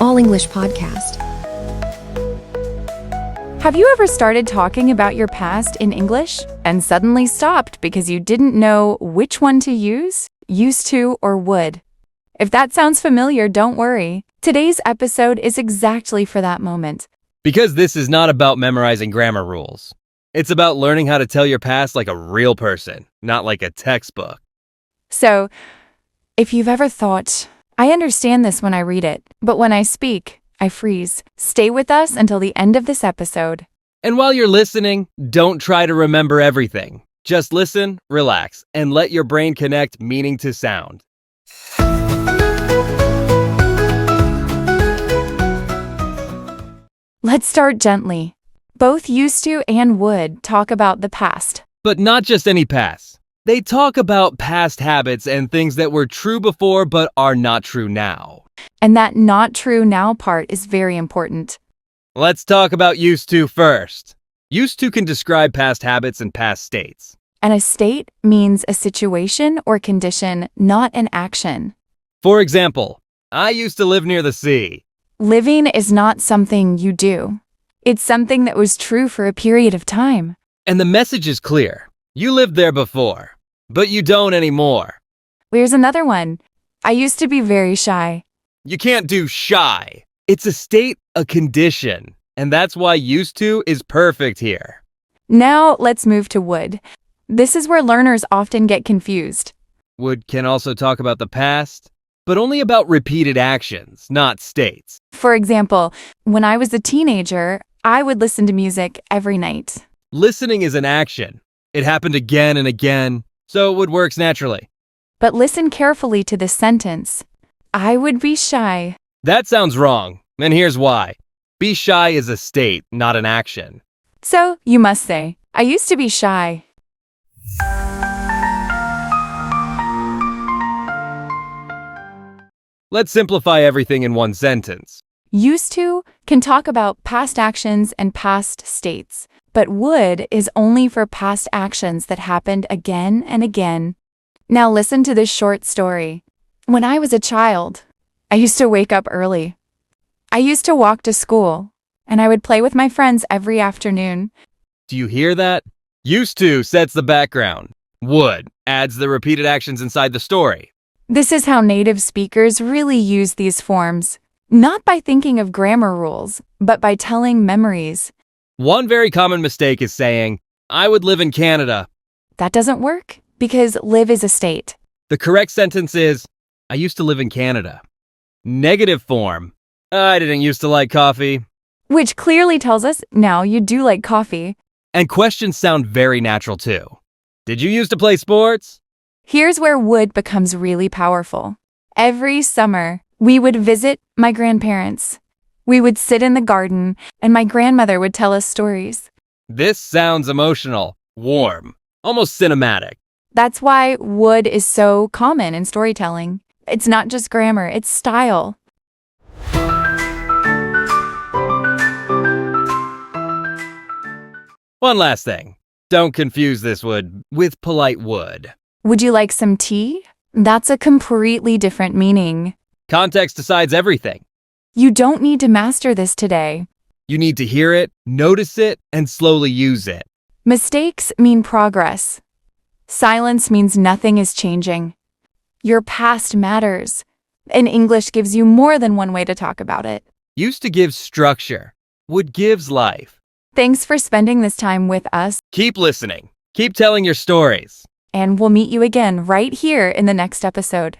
All English Podcast. Have you ever started talking about your past in English and suddenly stopped because you didn't know which one to use, used to, or would? If that sounds familiar, don't worry. Today's episode is exactly for that moment. Because this is not about memorizing grammar rules. It's about learning how to tell your past like a real person, not like a textbook. So, if you've ever thought, I understand this when I read it, but when I speak, I freeze. Stay with us until the end of this episode. And while you're listening, don't try to remember everything. Just listen, relax, and let your brain connect meaning to sound. Let's start gently. Both used to and would talk about the past. But not just any past. They talk about past habits and things that were true before but are not true now. And that not true now part is very important. Let's talk about used to first. Used to can describe past habits and past states. And a state means a situation or condition, not an action. For example, I used to live near the sea. Living is not something you do. It's something that was true for a period of time. And the message is clear. You lived there before, but you don't anymore. Here's another one. I used to be very shy. You can't do shy. It's a state, a condition, and that's why used to is perfect here. Now let's move to would. This is where learners often get confused. Would can also talk about the past, but only about repeated actions, not states. For example, when I was a teenager, I would listen to music every night. Listening is an action. It happened again and again, so it would work naturally. But listen carefully to this sentence. I would be shy. That sounds wrong, and here's why. Be shy is a state, not an action. So you must say, I used to be shy. Let's simplify everything in one sentence. Used to can talk about past actions and past states, but would is only for past actions that happened again and again. Now listen to this short story. When I was a child, I used to wake up early. I used to walk to school, and I would play with my friends every afternoon. Do you hear that? Used to sets the background. Would adds the repeated actions inside the story. This is how native speakers really use these forms, not by thinking of grammar rules, but by telling memories. One very common mistake is saying, I would live in Canada. That doesn't work because live is a state. The correct sentence is, I used to live in Canada. Negative form, I didn't used to like coffee. Which clearly tells us now you do like coffee. And questions sound very natural too. Did you used to play sports? Here's where would becomes really powerful. Every summer, we would visit my grandparents. We would sit in the garden, and my grandmother would tell us stories. This sounds emotional, warm, almost cinematic. That's why would is so common in storytelling. It's not just grammar, it's style. One last thing. Don't confuse this would with polite would. Would you like some tea? That's a completely different meaning. Context decides everything. You don't need to master this today. You need to hear it, notice it, and slowly use it. Mistakes mean progress. Silence means nothing is changing. Your past matters, and English gives you more than one way to talk about it. Used to give structure. Would gives life. Thanks for spending this time with us, Keep listening. Keep telling your stories. and we'll meet you again right here in the next episode.